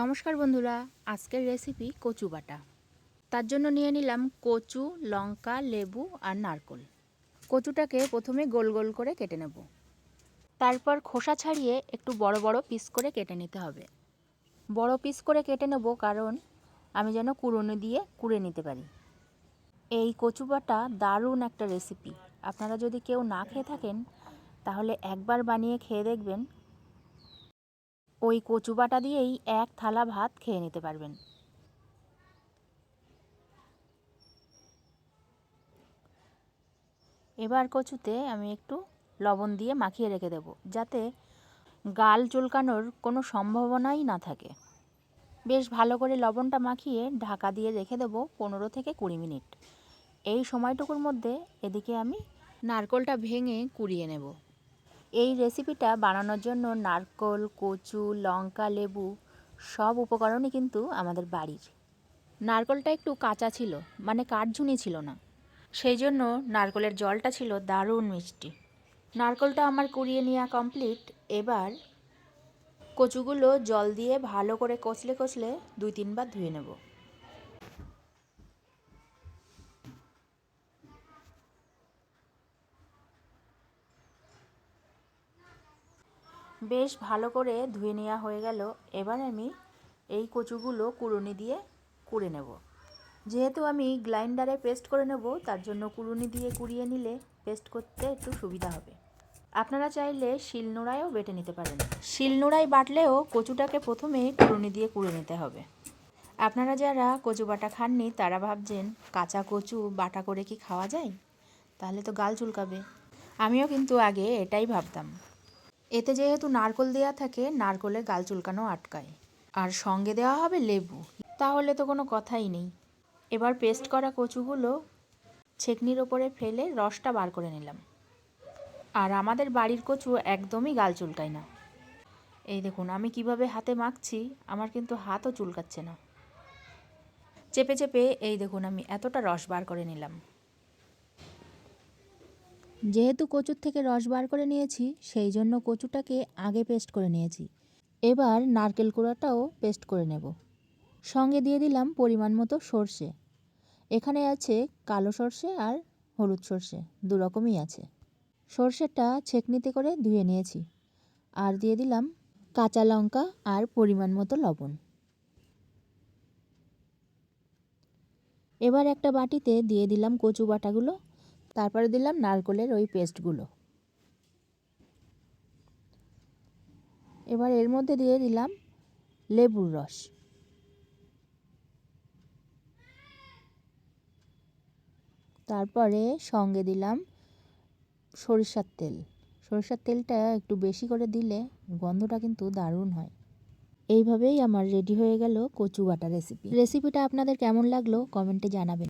নমস্কার বন্ধুরা, আজকের রেসিপি কচু বাটা। তার জন্য নিয়ে নিলাম কচু, লঙ্কা, লেবু আর নারকোল। কচুটাকে প্রথমে গোল গোল করে কেটে নেব, তারপর খোসা ছাড়িয়ে একটু বড় বড় পিস করে কেটে নিতে হবে। বড় পিস করে কেটে নেব কারণ আমি যেন কুড়ুনি দিয়ে কুড়ে নিতে পারি। এই কচু বাটা দারুণ একটা রেসিপি। আপনারা যদি কেউ না খেয়ে থাকেন তাহলে একবার বানিয়ে খেয়ে দেখবেন। ওই কচু বাটা দিয়েই এক থালা ভাত খেয়ে নিতে পারবেন। এবার কচুতে আমি একটু লবণ দিয়ে মাখিয়ে রেখে দেব, যাতে গাল চুলকানোর কোনো সম্ভাবনাই না থাকে। বেশ ভালো করে লবণটা মাখিয়ে ঢাকা দিয়ে রেখে দেব 15 থেকে 20 মিনিট। এই সময়টুকুর মধ্যে এদিকে আমি নারকোলটা ভেঙে কুড়িয়ে নেব। এই রেসিপিটা বানানোর জন্য নারকোল, কচু, লঙ্কা, লেবু সব উপকরণই কিন্তু আমাদের বাড়ির। নারকোলটা একটু কাঁচা ছিল, মানে কাঠঝুনি ছিল না, সেই জন্য নারকোলের জলটা ছিল দারুণ মিষ্টি। নারকোলটা আমার কুড়িয়ে নেওয়া কমপ্লিট। এবার কচুগুলো জল দিয়ে ভালো করে কচলে কচলে 2-3 বার ধুয়ে নেব। বেশ ভালো করে ধুয়ে নেওয়া হয়ে গেল। এবার আমি এই কচুগুলো কুড়ুনি দিয়ে কুড়ে নেব। যেহেতু আমি গ্রাইন্ডারে পেস্ট করে নেব, তার জন্য কুড়ুনি দিয়ে কুড়িয়ে নিলে পেস্ট করতে একটু সুবিধা হবে। আপনারা চাইলে শিলনোড়ায়ও বেটে নিতে পারেন। শিলনোড়ায় বাটলেও কচুটাকে প্রথমে কুড়ুনি দিয়ে কুড়ে নিতে হবে। আপনারা যারা কচু বাটা খাননি তারা ভাবছেন কাঁচা কচু বাটা করে কি খাওয়া যায়, তাহলে তো গাল চুলকাবে। আমিও কিন্তু আগে এটাই ভাবতাম। এতে যেহেতু নারকোল দেওয়া থাকে, নারকোলে গাল চুলকানো আটকায়। আর সঙ্গে দেওয়া হবে লেবু, তাহলে তো কোনো কথাই নেই। এবার পেস্ট করা কচুগুলো ছেঁকনির ওপরে ফেলে রসটা বার করে নিলাম। আর আমাদের বাড়ির কচু একদমই গাল চুলকায় না। এই দেখুন আমি কিভাবে হাতে মাখছি, আমার কিন্তু হাতও চুলকাচ্ছে না। চেপে চেপে এই দেখুন আমি এতটা রস বার করে নিলাম। যেহেতু কচুর থেকে রস বার করে নিয়েছি, সেই জন্য কচুটাকে আগে পেস্ট করে নিয়েছি। এবার নারকেল কোড়াটাও পেস্ট করে নেব। সঙ্গে দিয়ে দিলাম পরিমাণ মতো সর্ষে। এখানে আছে কালো সর্ষে আর হলুদ সর্ষে, দু রকমই আছে। সর্ষেটা ছেঁকনিতে করে ধুয়ে নিয়েছি। আর দিয়ে দিলাম কাঁচা লঙ্কা আর পরিমাণ মতো লবণ। এবার একটা বাটিতে দিয়ে দিলাম কচু বাটাগুলো, তারপরে দিলাম নারকেলের ওই পেস্টগুলো। এবার এর মধ্যে দিয়ে দিলাম লেবুর রস। তারপরে সঙ্গে দিলাম সরিষার তেল। সরিষার তেলটা একটু বেশি করে দিলে গন্ধটা কিন্তু দারুণ হয়। এইভাবেই আমার রেডি হয়ে গেল কচু বাটা রেসিপিটা আপনাদের কেমন লাগলো কমেন্টে জানাবেন।